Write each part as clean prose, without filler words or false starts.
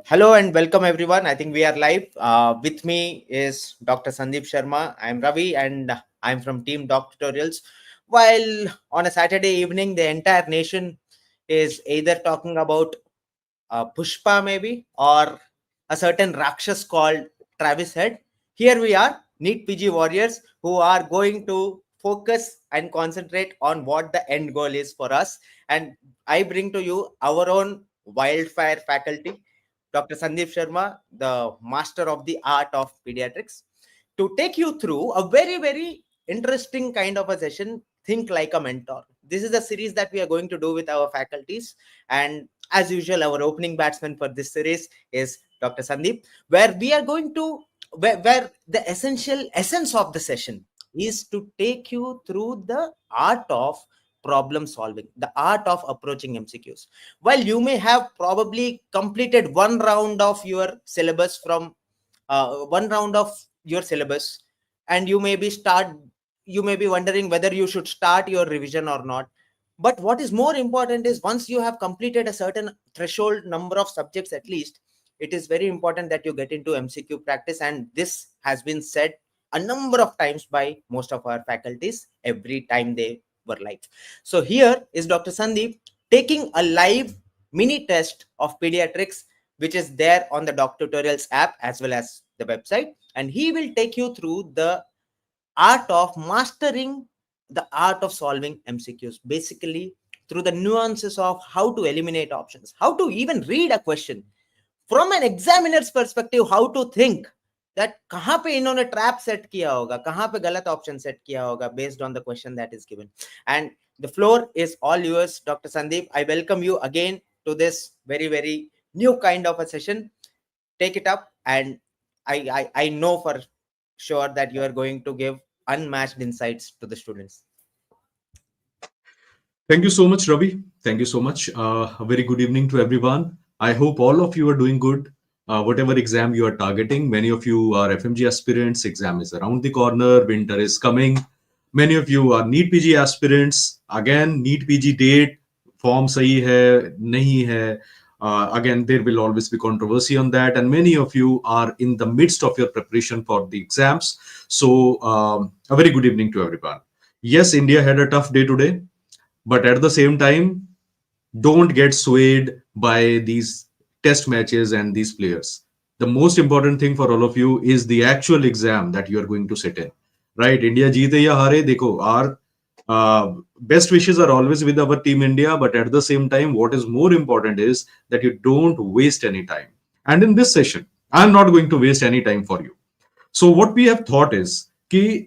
Hello and welcome everyone. I think we are live. With me is Dr. Sandeep Sharma. I'm Ravi and I'm from Team DocTutorials. While on a Saturday evening, the entire nation is either talking about Pushpa maybe or a certain Rakshas called Travis Head. Here we are, neat PG warriors who are going to focus and concentrate on what the end goal is for us. And I bring to you our own wildfire faculty, Dr. Sandeep Sharma, the master of the art of pediatrics, to take you through a very interesting kind of a session. Think like a mentor. This is a series that we are going to do with our faculties, and as usual, our opening batsman for this series is Dr. Sandeep, where we are going to where the essential essence of the session is to take you through the art of problem solving, the art of approaching MCQs. While you may have probably completed one round of your syllabus from one round of your syllabus, and you may be wondering whether you should start your revision or not. But what is more important is once you have completed a certain threshold number of subjects at least, it is very important that you get into MCQ practice, and this has been said a number of times by most of our faculties every time they were live. So here is Dr. Sandeep taking a live mini test of pediatrics, which is there on the DocTutorials app as well as the website, and he will take you through the art of mastering the art of solving MCQs, basically through the nuances of how to eliminate options, how to even read a question from an examiner's perspective, how to think that कहाँ पे इन्होंने trap set किया होगा, कहाँ पे गलत option set किया होगा based on the question that is given. And the floor is all yours, Dr. Sandeep. I welcome you again to this very new kind of a session. Take it up, and I know for sure that you are going to give unmatched insights to the students. Thank you so much, Ravi. Thank you so much. A very good evening to everyone. I hope all of you are doing good. Whatever exam you are targeting, many of you are FMG aspirants. Exam is around the corner. Winter is coming. Many of you are NEET PG aspirants. Again, NEET PG date, form sahi hai, nahi hai. Again, there will always be controversy on that. And many of you are in the midst of your preparation for the exams. So, a very good evening to everyone. Yes, India had a tough day today. But at the same time, don't get swayed by these test matches and these players. The most important thing for all of you is the actual exam that you are going to sit in. Right? India jeete ya hare, dekho, our best wishes are always with our team India. But at the same time, what is more important is that you don't waste any time. And in this session, I'm not going to waste any time for you. So what we have thought is,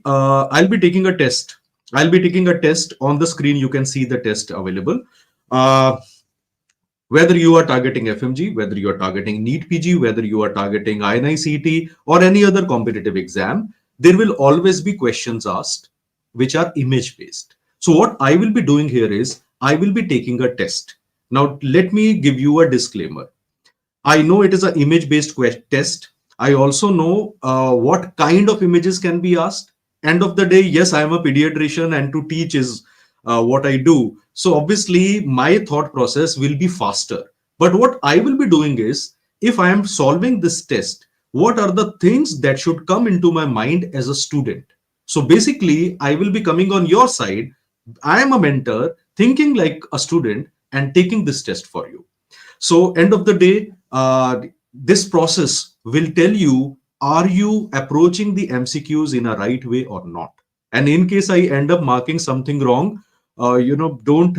I'll be taking a test. I'll be taking a test on the screen. You can see the test available. Whether you are targeting FMG, whether you are targeting NEET PG, whether you are targeting INI-CET or any other competitive exam, there will always be questions asked which are image based. So what I will be doing here is I will be taking a test. Now, let me give you a disclaimer. I know it is an image based test. I also know what kind of images can be asked. End of the day, yes, I am a pediatrician and to teach is what I do. So obviously my thought process will be faster. But what I will be doing is, if I am solving this test, what are the things that should come into my mind as a student? So basically, I will be coming on your side. I am a mentor, thinking like a student and taking this test for you. So end of the day, this process will tell you, are you approaching the MCQs in a right way or not? And in case I end up marking something wrong, don't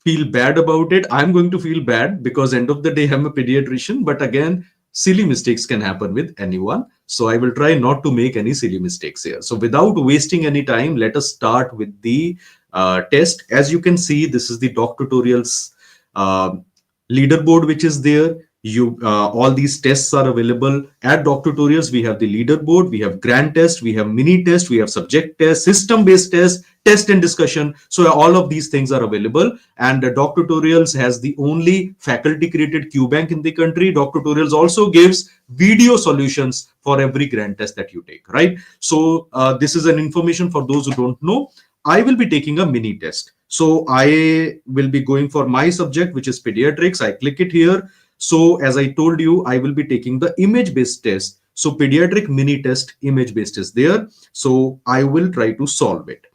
feel bad about it. I'm going to feel bad because end of the day, I'm a pediatrician. But again, silly mistakes can happen with anyone. So I will try not to make any silly mistakes here. So without wasting any time, let us start with the test. As you can see, this is the DocTutorials leaderboard which is there. All these tests are available at DocTutorials. We have the leaderboard, we have grand test, we have mini test, we have subject test, system based test, test and discussion. So all of these things are available, and DocTutorials has the only faculty created Q bank in the country. DocTutorials also gives video solutions for every grand test that you take, right? So this is an information for those who don't know. I will be taking a mini test. So I will be going for my subject, which is pediatrics. I click it here. So as I told you, I will be taking the image based test. So pediatric mini test image based is there. So I will try to solve it.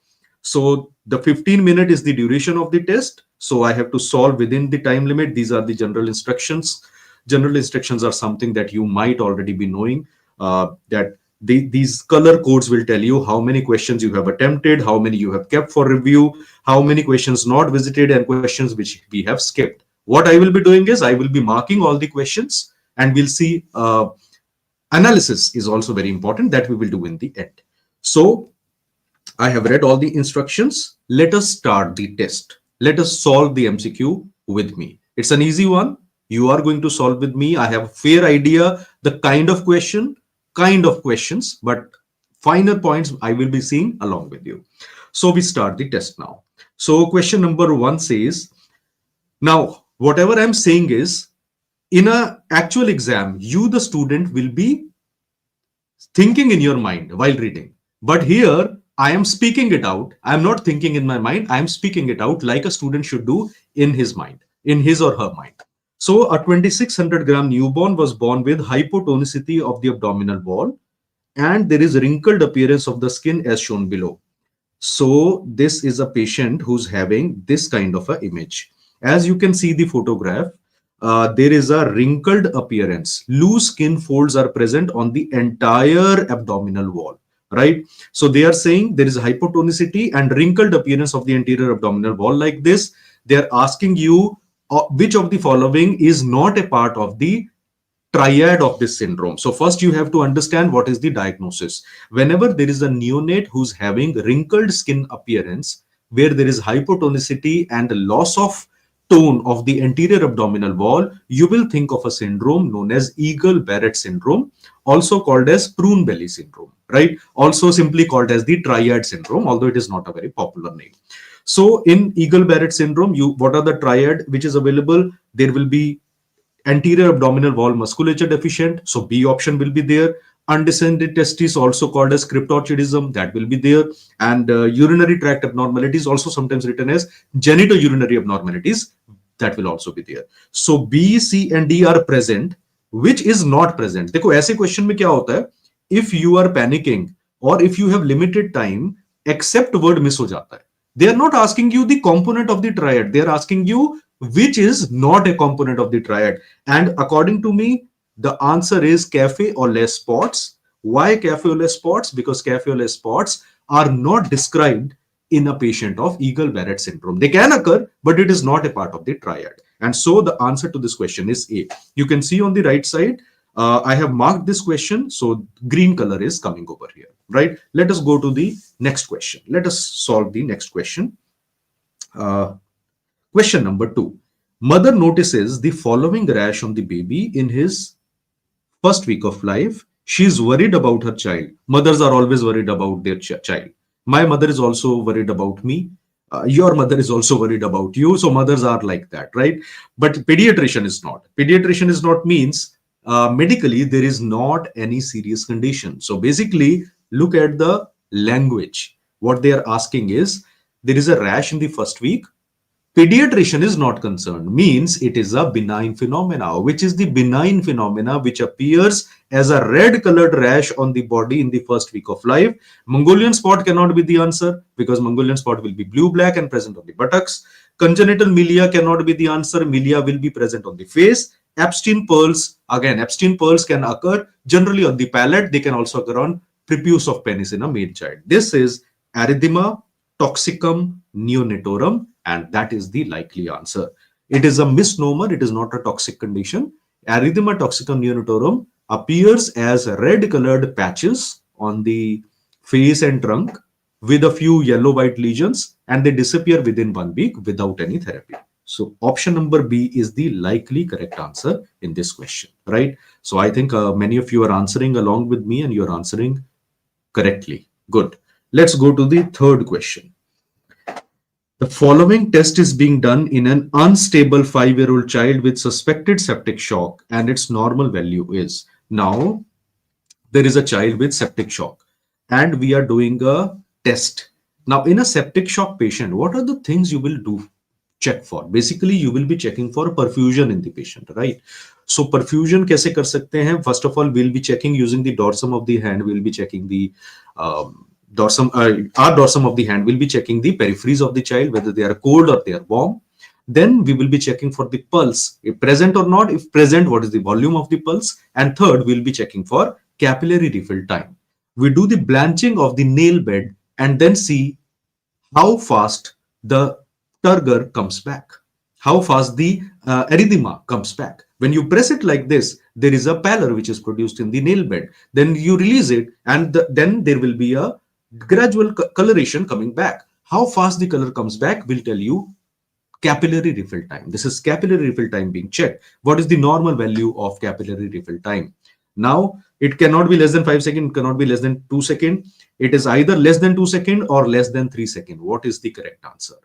So the 15-minute is the duration of the test. So I have to solve within the time limit. These are the general instructions. General instructions are something that you might already be knowing, that these color codes will tell you how many questions you have attempted, how many you have kept for review, how many questions not visited, and questions which we have skipped. What I will be doing is I will be marking all the questions, and we'll see analysis is also very important that we will do in the end. So I have read all the instructions. Let us start the test. Let us solve the MCQ with me. It's an easy one. You are going to solve with me. I have a fair idea the kind of questions, but finer points I will be seeing along with you. So we start the test now. So question number 1 says, now whatever I'm saying is, in a actual exam, you the student will be thinking in your mind while reading. But here, I am speaking it out. I am not thinking in my mind. I am speaking it out like a student should do in his mind, in his or her mind. So a 2600-gram newborn was born with hypotonicity of the abdominal wall, and there is wrinkled appearance of the skin as shown below. So this is a patient who's having this kind of an image. As you can see the photograph, there is a wrinkled appearance. Loose skin folds are present on the entire abdominal wall, right? So they are saying there is hypotonicity and wrinkled appearance of the anterior abdominal wall like this. They are asking you which of the following is not a part of the triad of this syndrome. So first you have to understand what is the diagnosis. Whenever there is a neonate who's having wrinkled skin appearance, where there is hypotonicity and loss of tone of the anterior abdominal wall, you will think of a syndrome known as Eagle-Barrett syndrome, also called as prune belly syndrome, right? Also simply called as the triad syndrome, although it is not a very popular name. So in Eagle-Barrett syndrome, what are the triad which is available? There will be anterior abdominal wall musculature deficient, so B option will be there. Undescended testis, also called as cryptorchidism, that will be there. And urinary tract abnormalities, also sometimes written as genitourinary abnormalities, that will also be there. So B, C and D are present. Which is not present? देखो ऐसे question में क्या होता है, if you are panicking or if you have limited time, except word miss हो जाता है. They are not asking you the component of the triad. They are asking you which is not a component of the triad. And according to me, the answer is cafe or less spots. Why cafe or less spots? Because cafe or less spots are not described in a patient of Eagle-Barrett syndrome. They can occur, but it is not a part of the triad. And so the answer to this question is A. You can see on the right side, I have marked this question. So green color is coming over here, right? Let us go to the next question. Let us solve the next question. Question number 2. Mother notices the following rash on the baby in his first week of life. She is worried about her child. Mothers are always worried about their child. My mother is also worried about me. Your mother is also worried about you. So mothers are like that, right? But pediatrician is not. Pediatrician is not means medically there is not any serious condition. So basically, look at the language. What they are asking is, there is a rash in the first week. Pediatrician is not concerned, means it is a benign phenomena. Which is the benign phenomena which appears as a red colored rash on the body in the first week of life? Mongolian spot cannot be the answer, because Mongolian spot will be blue-black and present on the buttocks. Congenital milia cannot be the answer. Milia will be present on the face. Epstein pearls, again, Epstein pearls can occur generally on the palate. They can also occur on prepuce of penis in a male child. This is erythema toxicum neonatorum, and that is the likely answer. It is a misnomer. It is not a toxic condition. Erythema toxicum neonatorum appears as red colored patches on the face and trunk with a few yellow-white lesions, and they disappear within 1 week without any therapy. So option number B is the likely correct answer in this question, right? So I think many of you are answering along with me, and you're answering correctly. Good. Let's go to the third question. The following test is being done in an unstable 5-year-old child with suspected septic shock, and its normal value is. Now, there is a child with septic shock, and we are doing a test. Now, in a septic shock patient, what are the things you will do? Check for? Basically, you will be checking for perfusion in the patient, right? So perfusion कैसे कर सकते हैं? First of all, we'll be checking using the dorsum of the hand. We'll be checking the dorsum, our dorsum of the hand. Will be checking the peripheries of the child, whether they are cold or they are warm. Then we will be checking for the pulse, if present or not. If present, what is the volume of the pulse? And third, we'll be checking for capillary refill time. We do the blanching of the nail bed and then see how fast the turgor comes back, how fast the erythema comes back. When you press it like this, there is a pallor which is produced in the nail bed. Then you release it, and then there will be a gradual coloration coming back. How fast the color comes back will tell you capillary refill time. This is capillary refill time being checked. What is the normal value of capillary refill time? Now, it cannot be less than 5 seconds, it cannot be less than 2 seconds. It is either less than 2 seconds or less than 3 seconds. What is the correct answer?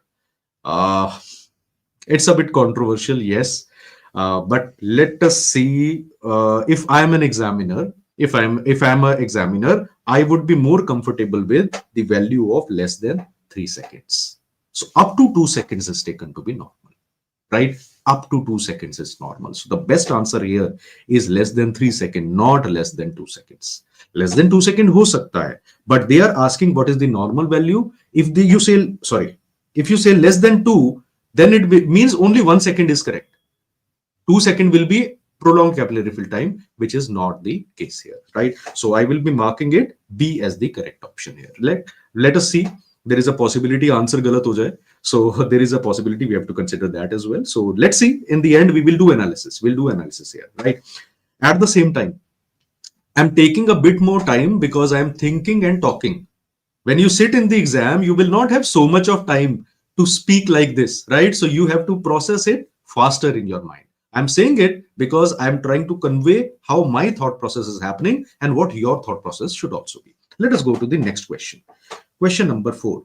It's a bit controversial, yes. But let us see. If I am an examiner, if I'm an examiner, I would be more comfortable with the value of less than 3 seconds. So up to 2 seconds is taken to be normal, right? Up to 2 seconds is normal. So the best answer here is less than 3 seconds, not less than 2 seconds. Less than 2 seconds ho sakta hai, but they are asking what is the normal value. If you say less than 2, then it means only 1 second is correct. 2 seconds will be prolonged capillary refill time, which is not the case here, right? So I will be marking it B as the correct option here. Let us see. There is a possibility answer galat ho jaye. So there is a possibility we have to consider that as well. So let's see. In the end, we will do analysis. We'll do analysis here, right? At the same time, I'm taking a bit more time because I'm thinking and talking. When you sit in the exam, you will not have so much of time to speak like this, right? So you have to process it faster in your mind. I'm saying it because I'm trying to convey how my thought process is happening and what your thought process should also be. Let us go to the next question. Question number 4.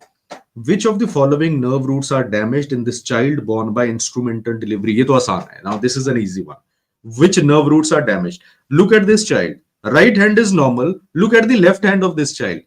Which of the following nerve roots are damaged in this child born by instrumental delivery? Ye to aasan hai. Now this is an easy one. Which nerve roots are damaged? Look at this child. Right hand is normal. Look at the left hand of this child.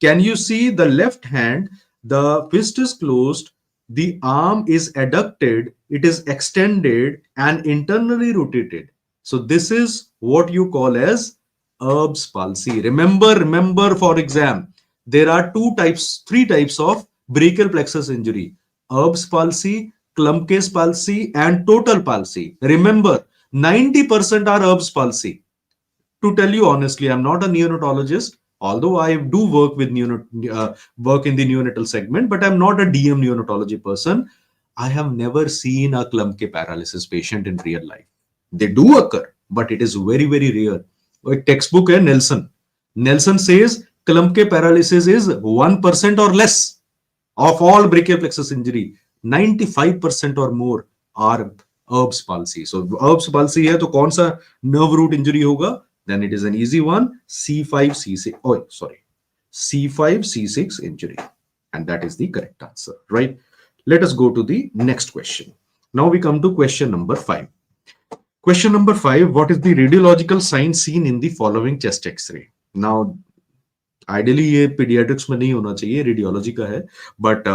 Can you see the left hand? The fist is closed. The arm is adducted. It is extended and internally rotated. So this is what you call as Erb's palsy. Remember for exam, there are three types of brachial plexus injury: Erb's palsy, Klumpke's palsy, and total palsy. Remember, 90% are Erb's palsy. To tell you honestly, I'm not a neonatologist, although I do work with work in the neonatal segment, but I'm not a DM neonatology person. I have never seen a Klumpke paralysis patient in real life. They do occur, but it is very, very rare. A textbook है Nelson. Nelson says Klumpke paralysis is 1% or less of all brachial plexus injury. 95% or more are Erb's palsy. So Erb's palsy है तो कौन सा nerve root injury होगा? Then it is an easy one, C5C6. Oh, sorry, C5C6 injury, and that is the correct answer, right? Let us go to the next question. Now we come to question number 5. Question number 5, what is the radiological sign seen in the following chest x-ray? Now, ideally ये pediatrics में नहीं होना चाहिए, radiology का है, but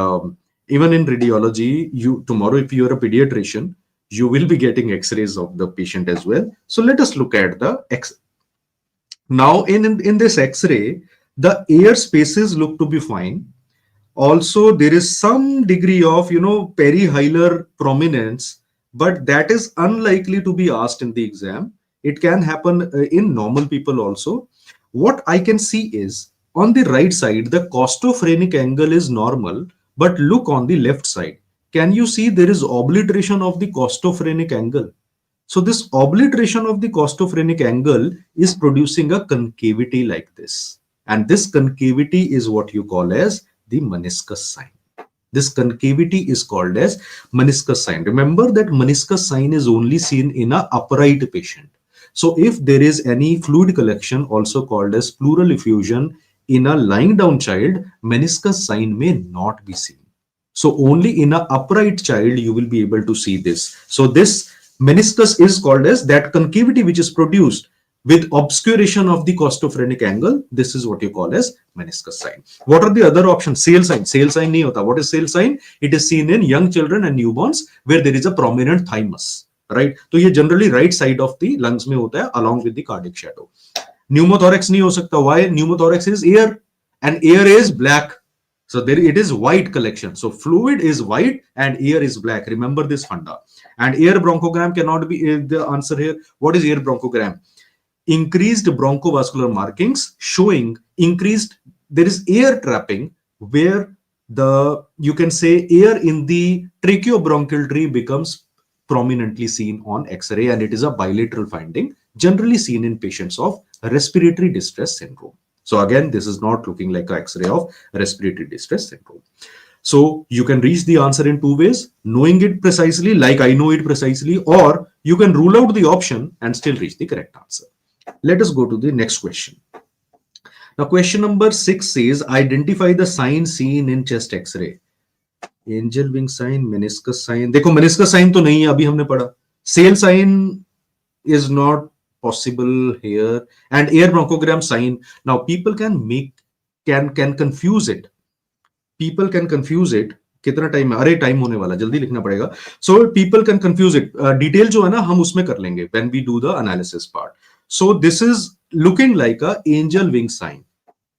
even in radiology, tomorrow if you are a pediatrician, you will be getting x-rays of the patient as well. So let us look at the Now in this x-ray, the air spaces look to be fine. Also, there is some degree of, perihilar prominence, but that is unlikely to be asked in the exam. It can happen in normal people also. What I can see is on the right side, the costophrenic angle is normal, but look on the left side. Can you see there is obliteration of the costophrenic angle? So this obliteration of the costophrenic angle is producing a concavity like this. And this concavity is what you call as the meniscus sign. This concavity is called as meniscus sign. Remember that meniscus sign is only seen in an upright patient. So if there is any fluid collection, also called as pleural effusion, in a lying down child, meniscus sign may not be seen. So only in an upright child you will be able to see this. So this meniscus is called as that concavity which is produced with obscuration of the costophrenic angle. This is what you call as meniscus sign. What are the other options? Sail sign. Sail sign nahi hota. What is sail sign? It is seen in young children and newborns where there is a prominent thymus, right. तो ये generally right side of the lungs में होता है along with the cardiac shadow. Pneumothorax नहीं हो सकता. Why? Pneumothorax is air and air is black. So there it is white collection. So fluid is white and air is black. Remember this funda. And air bronchogram cannot be the answer here. What is air bronchogram? Increased bronchovascular markings showing increased, there is air trapping where you can say air in the tracheobronchial tree becomes prominently seen on X-ray, and it is a bilateral finding generally seen in patients of respiratory distress syndrome. So again, this is not looking like an X-ray of respiratory distress syndrome. So you can reach the answer in two ways: knowing it precisely, like I know it precisely, or you can rule out the option and still reach the correct answer. Let us go to the next question. Now, question number 6 says, identify the sign seen in chest X-ray. Angel wing sign, meniscus sign. देखो meniscus sign तो नहीं है, अभी हमने पढ़ा. Sail sign is not possible here, and air bronchogram sign. Now people can confuse it. People can confuse it. कितना time है? अरे टाइम होने वाला, जल्दी लिखना पड़ेगा. So people can confuse it. Detail जो है ना हम उसमें कर लेंगे when we do the analysis part. So this is looking like a angel wing sign.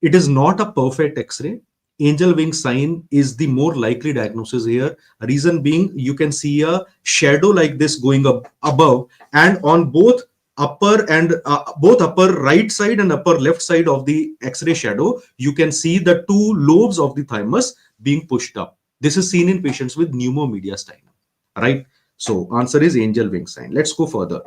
It is not a perfect X-ray. Angel wing sign is the more likely diagnosis here. Reason being, you can see a shadow like this going up above, and on both upper right side and upper left side of the X-ray shadow, you can see the two lobes of the thymus being pushed up. This is seen in patients with pneumomediastinum, right? So answer is angel wing sign. Let's go further.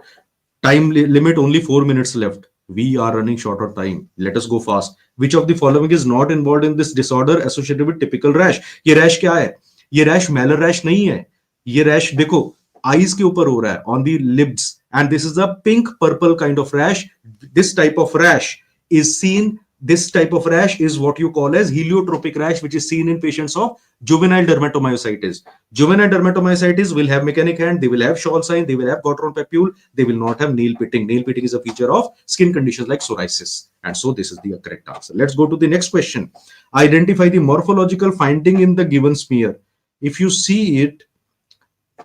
Time limit only 4 minutes left. We are running short of time. Let us go fast. Which of the following is not involved in this disorder associated with typical rash? ये rash क्या है? ये rash malar rash नहीं है. ये rash देखो eyes के ऊपर हो रहा है, on the lips, and this is a pink purple kind of rash. This type of rash is seen. This type of rash is what you call as heliotropic rash, which is seen in patients of juvenile dermatomyositis. Juvenile dermatomyositis will have mechanic hand, they will have shawl sign, they will have Cotron papule, they will not have nail pitting. Nail pitting is a feature of skin conditions like psoriasis. And so this is the correct answer. Let's go to the next question. Identify the morphological finding in the given smear. If you see it,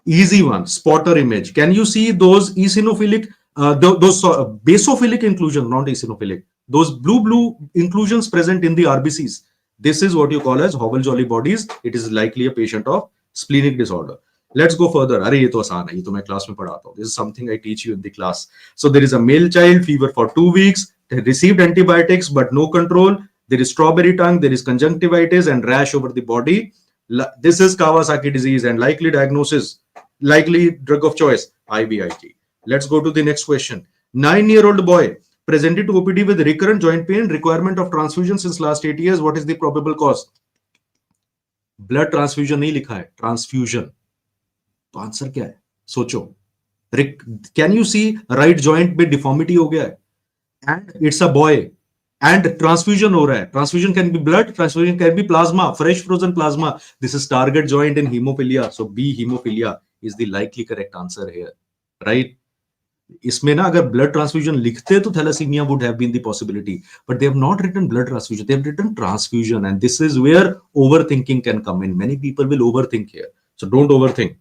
easy one, spotter image. Can you see those eosinophilic, those basophilic inclusion, not eosinophilic? Those blue inclusions present in the RBCs. This is what you call as Hobble-Jolly bodies. It is likely a patient of splenic disorder. Let's go further. अरे ये तो आसान है, ये तो मैं class में पढ़ाता हूँ. This is something I teach you in the class. So there is a male child, fever for 2 weeks, they received antibiotics but no control. There is strawberry tongue, there is conjunctivitis and rash over the body. This is Kawasaki disease, and likely diagnosis, likely drug of choice, IVIG. Let's go to the next question. 9-year-old boy presented to OPD with recurrent joint pain, requirement of transfusion since last 8 years. What is the probable cause? Blood transfusion नहीं लिखा है, transfusion. तो answer क्या है? सोचो. Can you see right joint में deformity हो गया है? And it's a boy. And transfusion हो रहा है. Transfusion can be blood, transfusion can be plasma, fresh frozen plasma. This is target joint in hemophilia. So B, hemophilia is the likely correct answer here, right? इसमें ना अगर blood transfusion लिखते तो thalassemia would have been the possibility, but they have not written blood transfusion, they have written transfusion, and this is where overthinking can come in. Many people will overthink here, so don't overthink.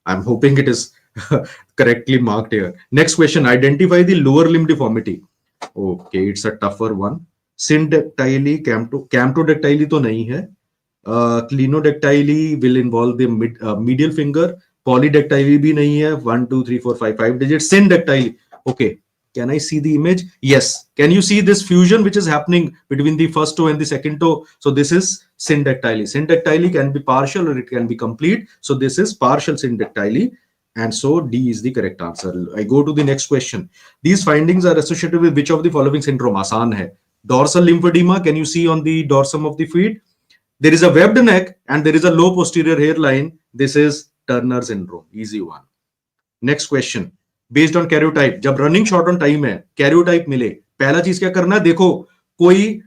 I'm hoping it is correctly marked here. Next question, identify the lower limb deformity. Okay, it's a tougher one. Syndactyly, camptodactyly तो नहीं है. Clinodactyly will involve the medial finger. Polydactyly भी नहीं है. 1 2 3 4 5 digits. Syndactyly. Okay, can I see the image? Yes. Can you see this fusion which is happening between the first toe and the second toe? So this is syndactyly. Syndactyly can be partial or it can be complete. So this is partial syndactyly. And so D is the correct answer. I go to the next question. These findings are associated with which of the following syndrome? Asan hai. Dorsal lymphedema. Can you see on the dorsum of the feet? There is a webbed neck and there is a low posterior hairline. This is Turner syndrome. Easy one. Next question. Based on karyotype. जब running short on time है, karyotype मिले, पहला चीज क्या करना है? देखो, कोई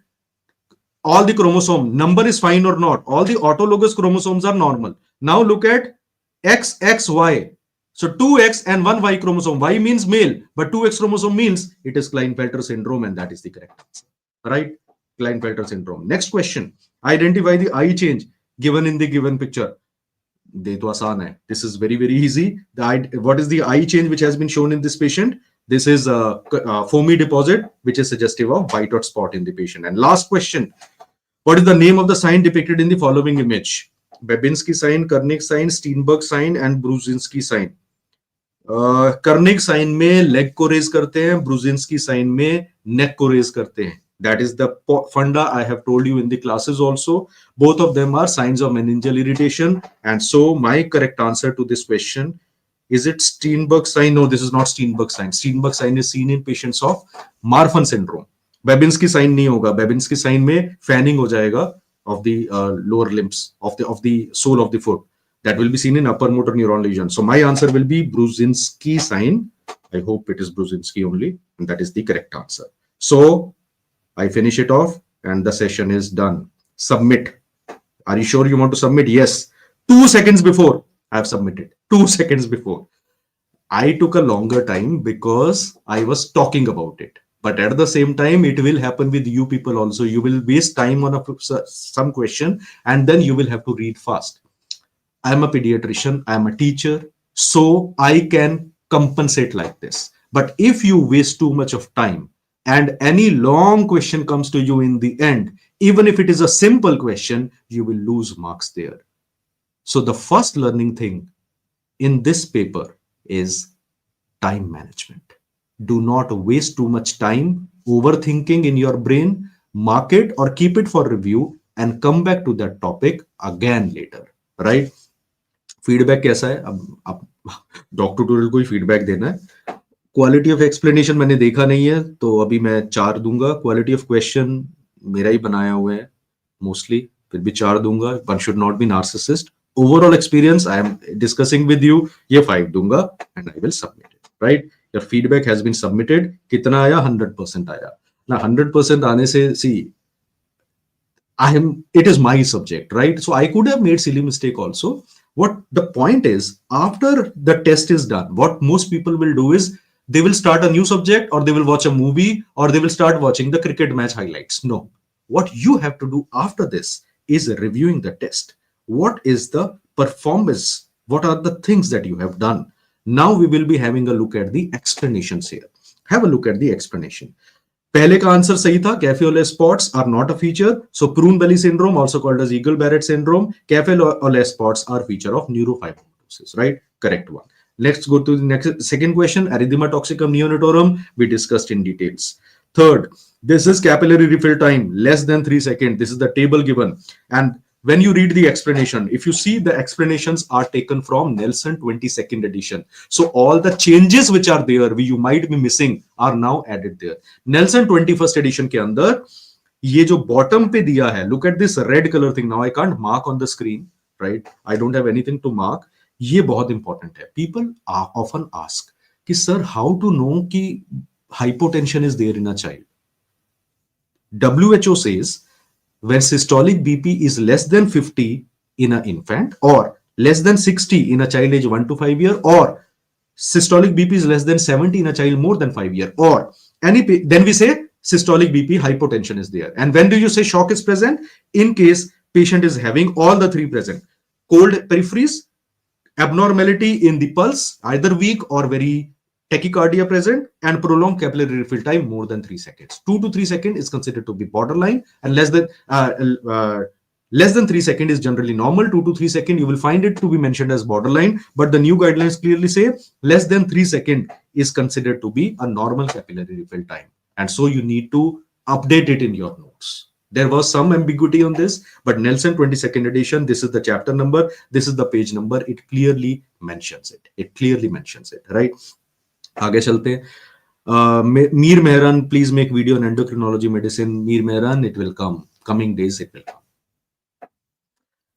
all the chromosome number is fine or not. All the autologous chromosomes are normal. Now look at XXY. So 2X and 1Y chromosome. Y means male, but 2X chromosome means it is Klinefelter syndrome, and that is the correct answer. Right? Klinefelter syndrome. Next question. Identify the eye change given in the given picture. दे तो आसान है. This is very very easy. What is the eye change which has been shown in this patient? This is a foamy deposit which is suggestive of white or spot in the patient. And last question, what is the name of the sign depicted in the following image? Babinski sign, Kernig sign, Steenberg sign and Brudzinski sign. Kernig sign में leg को raise करते हैं, ब्रुजिंस्की sign में नेक को raise करते हैं. That is the funda I have told you in the classes also. Both of them are signs of meningeal irritation. And so my correct answer to this question, is it Steenberg sign? No, this is not Steenberg sign. Steenberg sign is seen in patients of Marfan syndrome. Babinski sign नहीं होगा. Babinski sign में fanning हो जाएगा of the lower limbs of the sole of the foot. That will be seen in upper motor neuron lesion. So my answer will be Brudzinski sign. I hope it is Brudzinski only, and that is the correct answer. So I finish it off and the session is done. Submit. Are you sure you want to submit? Yes. 2 seconds before I have submitted. 2 seconds before. I took a longer time because I was talking about it. But at the same time, it will happen with you people also. You will waste time on some question and then you will have to read fast. I am a pediatrician, I am a teacher, so I can compensate like this. But if you waste too much of time and any long question comes to you in the end, even if it is a simple question, you will lose marks there. So the first learning thing in this paper is time management. Do not waste too much time overthinking in your brain. Mark it or keep it for review and come back to that topic again later, right? Feedback कैसा है? अब आप dock tutorial को ही feedback देना है. Quality of explanation मैंने देखा नहीं है तो अभी मैं 4 दूंगा. क्वालिटी ऑफ क्वेश्चन मेरा ही बनाया हुआ है मोस्टली, फिर भी 4 दूंगा. One should not be narcissist. Overall experience I am discussing with you, ये 5 दूंगा and I will submit it. Right, your feedback has been submitted. कितना आया? 100% आया ना. 100% आने से सी it is my subject, right? So I could have made silly mistake also. What the point is, after the test is done, what most people will do is they will start a new subject, or they will watch a movie, or they will start watching the cricket match highlights. No, what you have to do after this is reviewing the test. What is the performance? What are the things that you have done? Now we will be having a look at the explanations here. Have a look at the explanation. पहले का answer सही था. Cafe au lait spots are not a feature. So prune belly syndrome, also called as Eagle-Barrett syndrome, cafe au lait spots are feature of neurofibromatosis, right? Correct one. Let's go to the next second question. Erythema toxicum neonatorum, we discussed in details. Third, this is capillary refill time less than 3 seconds. This is the table given. And when you read the explanation, if you see, the explanations are taken from Nelson 22nd edition. So all the changes which are there, you might be missing, are now added there. Nelson 21st edition के अंदर ये जो bottom पे दिया है, look at this red color thing. Now I can't mark on the screen, right? I don't have anything to mark. ये बहुत important है. People often ask कि sir, how to know कि hypotension is there in a child? WHO says when systolic BP is less than 50 in an infant, or less than 60 in a child age 1 to 5 year, or systolic BP is less than 70 in a child more than 5 year, or any, then we say systolic BP hypotension is there. And when do you say shock is present? In case patient is having all the three present: cold peripheries, abnormality in the pulse, either weak or very tachycardia present, and prolonged capillary refill time more than 3 seconds. 2 to 3 seconds is considered to be borderline, and less than 3 seconds is generally normal. 2 to 3 seconds you will find it to be mentioned as borderline, but the new guidelines clearly say less than 3 seconds is considered to be a normal capillary refill time, and so you need to update it in your notes. There was some ambiguity on this, but Nelson 22nd edition, this is the chapter number, this is the page number, it clearly mentions it. It clearly mentions it, right? आगे चलते हैं. Mir Mehran, please make video on endocrinology medicine. Mir Mehran, it will come. Coming days, it will come.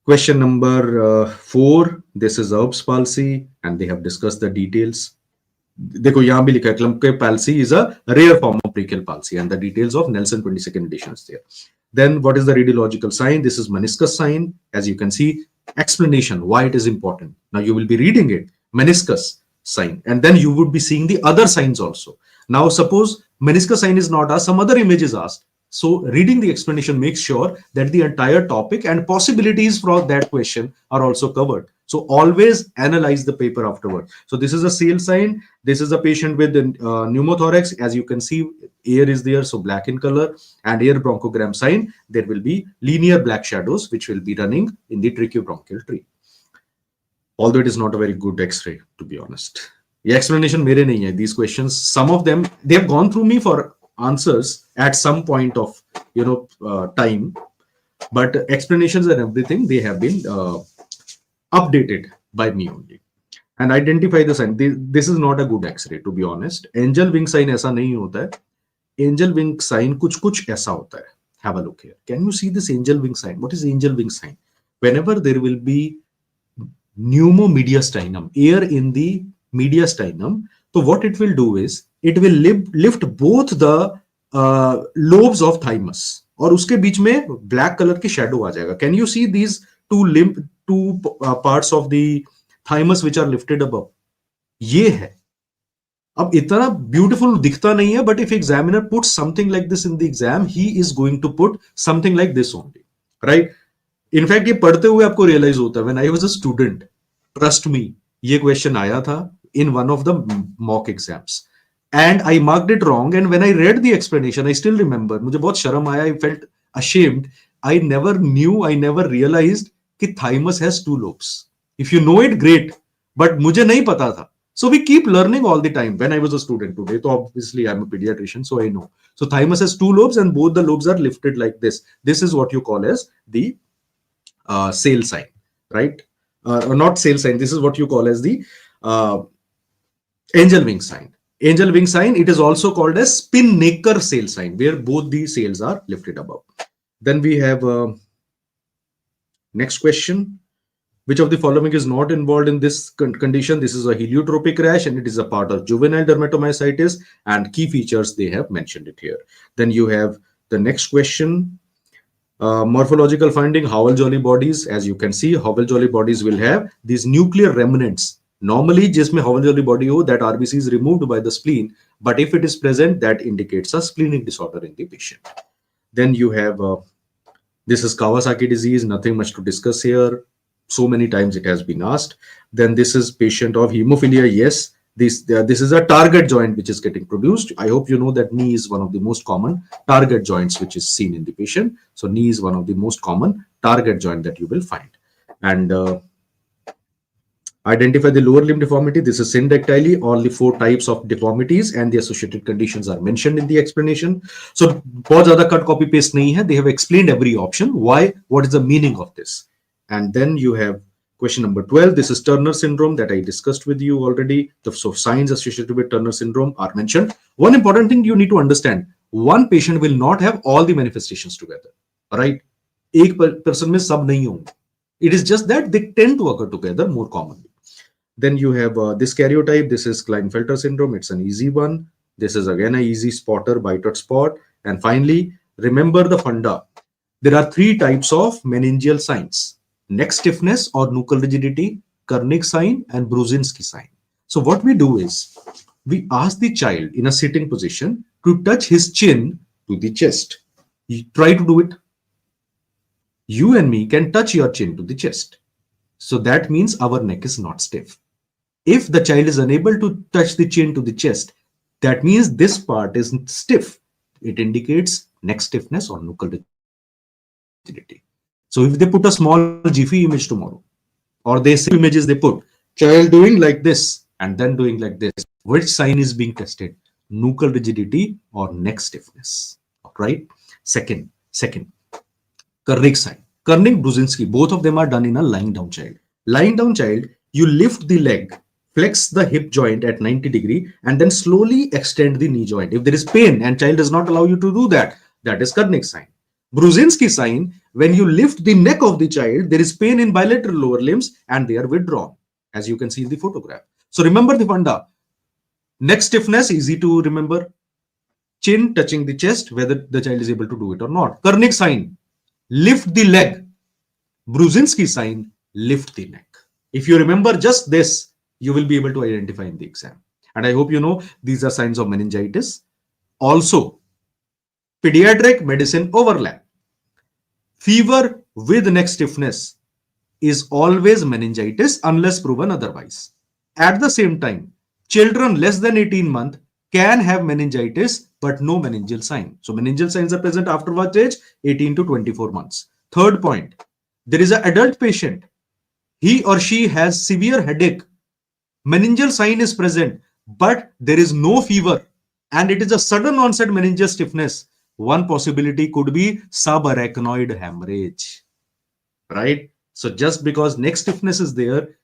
Question number 4. This is Erb's palsy, and they have discussed the details. देखो यहाँ भी लिखा है Klumpke palsy is a rare form of brachial palsy, and the details of Nelson 22nd edition is there. Then what is the radiological sign? This is meniscus sign. As you can see, explanation why it is important. Now you will be reading it. Meniscus sign, and then you would be seeing the other signs also. Now suppose meniscus sign is not asked, some other image is asked. So reading the explanation makes sure that the entire topic and possibilities for that question are also covered. So always analyze the paper afterward. So this is a sale sign. This is a patient with pneumothorax. As you can see, air is there, so black in color. And air bronchogram sign, there will be linear black shadows which will be running in the tracheobronchial tree. Although it is not a very good X-ray, to be honest. The explanation mere nahi hai. These questions, some of them, they have gone through me for answers at some point of time, but explanations and everything, they have been updated by me only. And identify the sign. This is not a good X-ray, to be honest. Angel wing sign ऐसा नहीं होता है. Angel wing sign कुछ ऐसा होता है. Have a look here. Can you see this angel wing sign? What is angel wing sign? Whenever there will be pneumomediastinum, air in the mediastinum, so what it will do is it will lift both the lobes of thymus, और उसके बीच में black color की shadow आ जाएगा. Can you see these two parts of the thymus which are lifted above? ये है. अब इतना beautiful दिखता नहीं है, but if examiner puts something like this in the exam, he is going to put something like this only, right? In fact ये पढ़ते हुए आपको रियलाइज होता है, when I was a student, trust me, ये क्वेश्चन आया था in one of the mock exams and I marked it wrong. And when I read the explanation, I still remember, मुझे बहुत शर्म आया, I felt ashamed. I never realised कि thymus has two lobes. If you know it great, but मुझे नहीं पता था. So we keep learning all the time. When I was a student today, so obviously I'm a pediatrician, so I know. So thymus has two lobes and both the lobes are lifted like this. This is what you call as the sale sign, right? Or not sale sign. This is what you call as the angel wing sign. Angel wing sign, it is also called as spinnaker sale sign, where both the sails are lifted above. Then we have next question. Which of the following is not involved in this condition? This is a heliotropic rash and it is a part of juvenile dermatomyositis, and key features they have mentioned it here. Then you have the next question. Morphological finding, Howell-Jolly bodies. As you can see, Howell-Jolly bodies will have these nuclear remnants. Normally, जिसमें Howell-Jolly body हो, that RBC is removed by the spleen. But if it is present, that indicates a splenic disorder in the patient. Then you have, this is Kawasaki disease. Nothing much to discuss here. So many times it has been asked. Then this is patient of hemophilia. Yes, this is a target joint which is getting produced. I hope you know that knee is one of the most common target joints which is seen in the patient. So knee is one of the most common target joint that you will find. And identify the lower limb deformity. This is syndactyly. All the 4 types of deformities and the associated conditions are mentioned in the explanation. So बहुत ज़्यादा cut copy paste नहीं है. They have explained every option. Why? What is the meaning of this? And then you have question number 12. This is Turner syndrome that I discussed with you already. So signs associated with Turner syndrome are mentioned. One important thing you need to understand, one patient will not have all the manifestations together, right? एक person में सब नहीं होंगे. It is just that they tend to occur together more commonly. Then you have this karyotype. This is Klinefelter syndrome. It's an easy one. This is again an easy spotter, biter spot. And finally, remember the funda. There are 3 types of meningeal signs. Neck stiffness or nuchal rigidity, Kernig sign, and Brudzinski sign. So what we do is, we ask the child in a sitting position to touch his chin to the chest. You try to do it. You and me can touch your chin to the chest. So that means our neck is not stiff. If the child is unable to touch the chin to the chest, that means this part is stiff. It indicates neck stiffness or nuchal rigidity. So if they put a small Jiffy image tomorrow, or they say images they put, child doing like this and then doing like this, which sign is being tested? Nuchal rigidity or neck stiffness, right? Second, Kernig sign. Kernig, Brudzinski, both of them are done in a lying down child. Lying down child, you lift the leg, flex the hip joint at 90 degree, and then slowly extend the knee joint. If there is pain and child does not allow you to do that, that is Kernig sign. Brudzinski sign, when you lift the neck of the child, there is pain in bilateral lower limbs and they are withdrawn, as you can see in the photograph. So remember the funda. Neck stiffness, easy to remember. Chin touching the chest, whether the child is able to do it or not. Kernig sign, lift the leg. Brudzinski sign, lift the neck. If you remember just this, you will be able to identify in the exam. And I hope you know these are signs of meningitis. Also, pediatric medicine overlap. Fever with neck stiffness is always meningitis unless proven otherwise. At the same time, children less than 18 months can have meningitis but no meningeal sign. So meningeal signs are present after what age? 18 to 24 months. Third point, there is an adult patient. He or she has severe headache. Meningeal sign is present, but there is no fever, and it is a sudden onset meningeal stiffness. One possibility could be subarachnoid hemorrhage, right? So just because neck stiffness is there,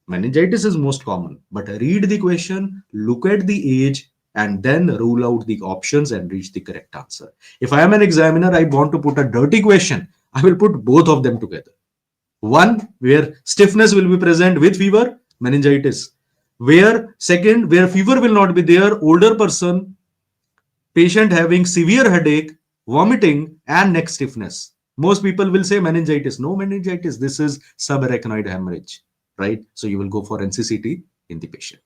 meningitis is most common. But read the question, look at the age, and then rule out the options and reach the correct answer. If I am an examiner, I want to put a dirty question, I will put both of them together. One where stiffness will be present with fever, meningitis. Where second, where fever will not be there, older person, patient having severe headache, vomiting, and neck stiffness. Most people will say meningitis. No meningitis. This is subarachnoid hemorrhage, right? So you will go for NCCT in the patient.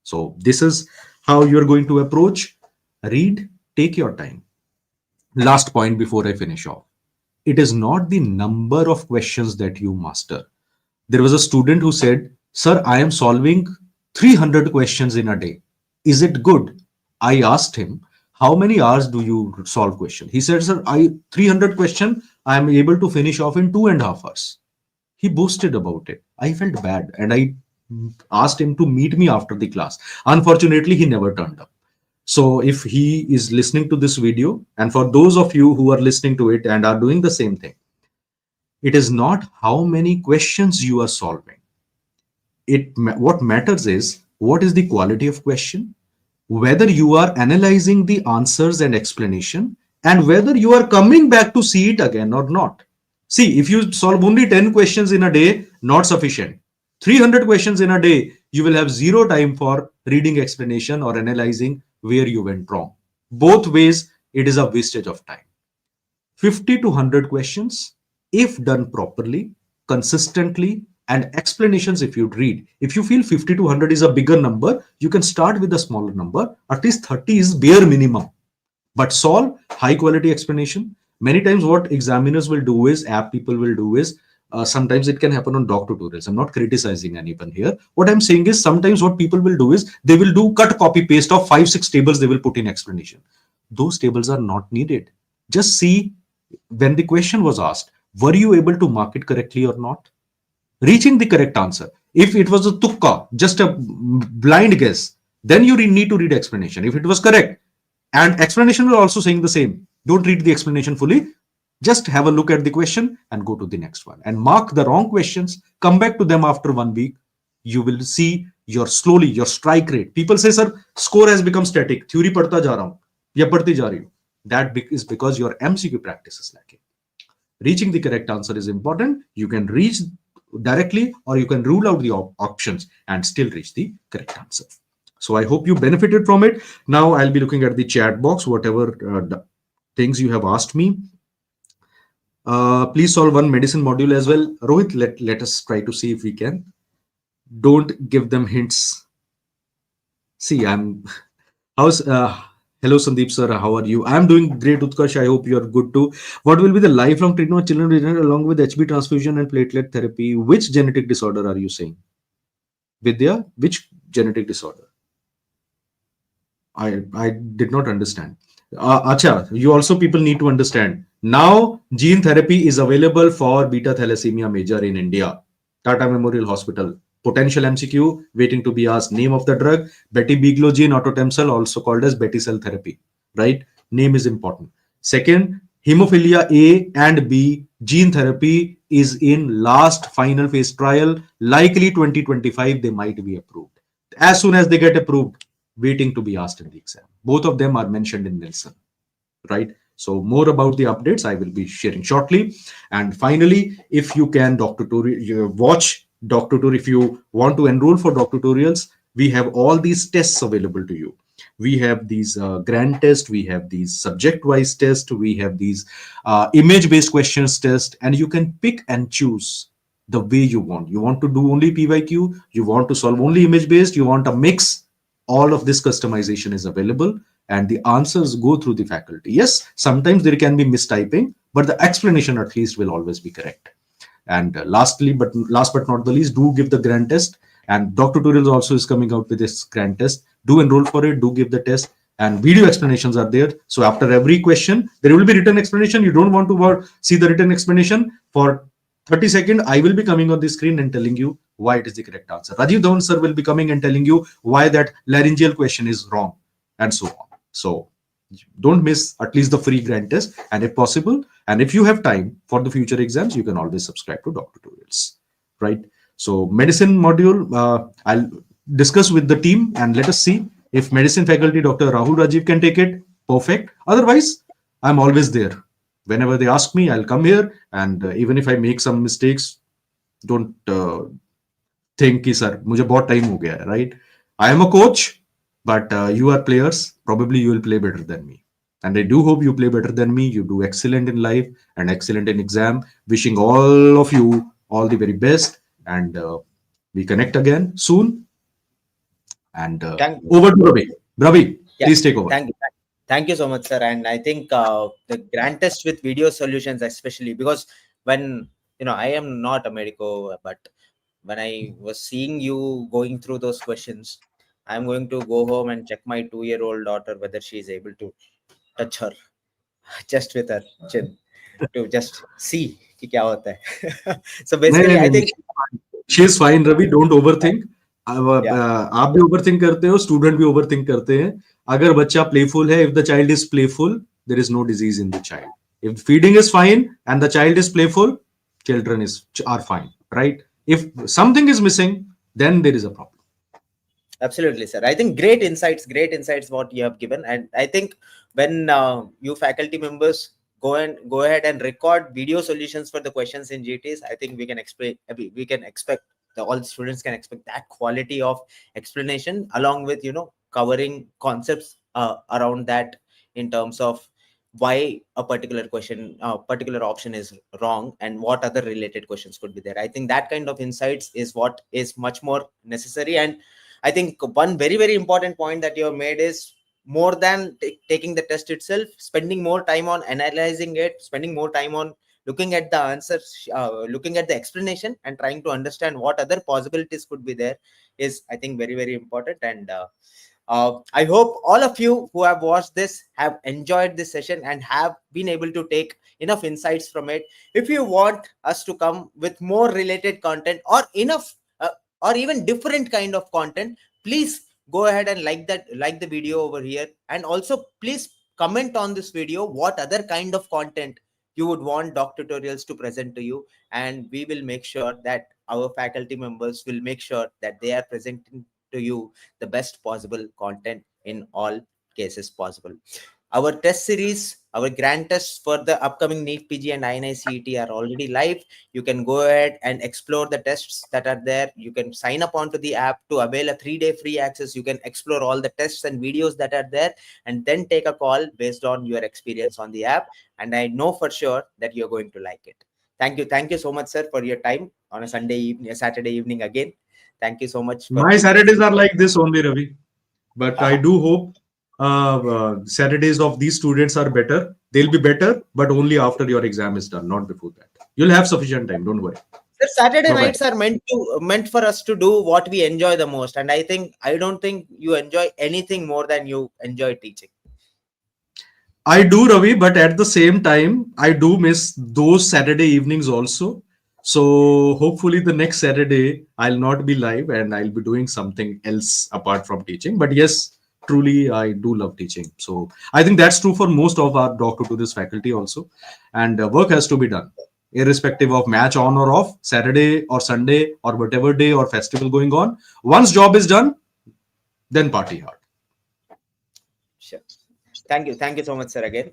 So this is how you're going to approach. Read, take your time. Last point before I finish off. It is not the number of questions that you master. There was a student who said, "Sir, I am solving 300 questions in a day. Is it good?" I asked him, "How many hours do you solve question?" He said, "Sir, I 300 question, I am able to finish off in 2.5 hours." He boasted about it. I felt bad and I asked him to meet me after the class. Unfortunately, he never turned up. So if he is listening to this video, and for those of you who are listening to it and are doing the same thing, it is not how many questions you are solving. What matters is what is the quality of question, whether you are analyzing the answers and explanation, and whether you are coming back to see it again or not. See, if you solve only 10 questions in a day, not sufficient. 300 questions in a day, you will have zero time for reading explanation or analyzing where you went wrong. Both ways, it is a wastage of time. 50 to 100 questions, if done properly, consistently, and explanations if you read. If you feel 50 to 100 is a bigger number, you can start with a smaller number. At least 30 is bare minimum. But solve high quality explanation. Many times what examiners will do is, app people will do is, sometimes it can happen on DocTutorials. I'm not criticizing anyone here. What I'm saying is sometimes what people will do is they will do cut, copy, paste of 5-6 tables they will put in explanation. Those tables are not needed. Just see when the question was asked, were you able to mark it correctly or not? Reaching the correct answer. If it was a tukka, just a blind guess, then you need to read explanation. If it was correct, and explanation will also saying the same, don't read the explanation fully. Just have a look at the question and go to the next one. And mark the wrong questions, come back to them after 1 week. You will see your strike rate. People say, "Sir, score has become static. Theory padta ja raha hu, ya padti ja rahi hu." That is because your MCQ practice is lacking. Reaching the correct answer is important. You can reach directly or you can rule out the options and still reach the correct answer. So I hope you benefited from it. Now I'll be looking at the chat box, whatever things you have asked me. Please solve one medicine module as well. Rohit, let us try to see if we can. Don't give them hints. See, how's hello Sandeep sir, how are you? I'm doing great, Utkarsh. I hope you are good too. What will be the lifelong treatment of children with along with HB transfusion and platelet therapy? Which genetic disorder are you saying? Vidya, which genetic disorder? I did not understand. Acha, you also people need to understand. Now, gene therapy is available for beta thalassemia major in India. Tata Memorial Hospital. Potential MCQ waiting to be asked. Name of the drug, Betty Biglow gene autotemcel, also called as Betty cell therapy. Right? Name is important. Second, hemophilia A and B gene therapy is in last final phase trial. Likely 2025 they might be approved. As soon as they get approved, waiting to be asked in the exam. Both of them are mentioned in Nielsen, right? So more about the updates I will be sharing shortly. And finally, if you can watch DocTutorial, if you want to enroll for DocTutorials, we have all these tests available to you. We have these grand tests, we have these subject-wise tests, we have these image-based questions test, and you can pick and choose the way you want. You want to do only PYQ, you want to solve only image-based, you want a mix. All of this customization is available and the answers go through the faculty. Yes, sometimes there can be mistyping, but the explanation at least will always be correct. And last but not the least, do give the grand test. And DocTutorials also is coming out with this grand test. Do enroll for it. Do give the test. And video explanations are there. So after every question, there will be written explanation. You don't want to see the written explanation for 30 seconds. I will be coming on the screen and telling you why it is the correct answer. Rajiv Dhawan sir will be coming and telling you why that laryngeal question is wrong, and so on. So don't miss at least the free grand test. And if possible, and if you have time for the future exams, you can always subscribe to DocTutorials, right? So medicine module, I'll discuss with the team and let us see if medicine faculty, Dr. Rahul Rajiv can take it. Perfect. Otherwise, I'm always there. Whenever they ask me, I'll come here. And even if I make some mistakes, don't think कि sir मुझे बहुत time हो गया है, right? I am a coach, but you are players. Probably you will play better than me, and I do hope you play better than me. You do excellent in life and excellent in exam. Wishing all of you all the very best, and we connect again soon. And Thank you. over to Ravi. Ravi, Yeah, please take over. thank you so much, sir. And I think the grand test with video solutions, especially because when I am not a medico, but when I was seeing you going through those questions, I'm going to go home and check my 2-year-old daughter whether she is able to touch her just with her chin to just see कि क्या होता है. So basically, I think she is fine, Ravi. Don't overthink. yeah, आप भी overthink करते हो, student भी overthink करते हैं. अगर बच्चा प्लेफुल है, if the child is playful, there is no disease in the child. If feeding is fine and the child is playful, children are fine, right? If something is missing, then there is a problem. absolutely, sir. I think great insights what you have given. And I think when you faculty members go ahead and record video solutions for the questions in GTs, I think we can expect all students can expect that quality of explanation, along with covering concepts around that, in terms of why a particular particular option is wrong, and what other related questions could be there. I think that kind of insights is what is much more necessary. And I think one very, very important point that you have made is, more than taking the test itself, spending more time on analyzing it, spending more time on looking at the answers, looking at the explanation, and trying to understand what other possibilities could be there, is, I think, very, very important. And I hope all of you who have watched this have enjoyed this session and have been able to take enough insights from it. If you want us to come with more related content, or or even different kind of content, please go ahead and like the video over here. And also, please comment on this video what other kind of content you would want DocTutorials to present to you, and we will make sure that our faculty members will make sure that they are presenting to you the best possible content in all cases possible. Our test series, our grand tests for the upcoming NEET PG and INI-CET are already live. You can go ahead and explore the tests that are there. You can sign up onto the app to avail a 3-day free access. You can explore all the tests and videos that are there, and then take a call based on your experience on the app. And I know for sure that you're going to like it. Thank you so much, sir, for your time on a Saturday evening again. Thank you so much. My Saturdays are like this only, Ravi. But I do hope Saturdays of these students are better. They'll be better, but only after your exam is done, not before that. You'll have sufficient time. Don't worry. Sir, Saturday nights are meant for us to do what we enjoy the most, and I don't think you enjoy anything more than you enjoy teaching. I do, Ravi, but at the same time, I do miss those Saturday evenings also. So hopefully the next Saturday I'll not be live and I'll be doing something else apart from teaching. But yes, truly I do love teaching. So I think that's true for most of our DocTutorials faculty also. And work has to be done, irrespective of match on or off, Saturday or Sunday or whatever day or festival going on. Once job is done, then party hard. Sure. Thank you so much, sir, again.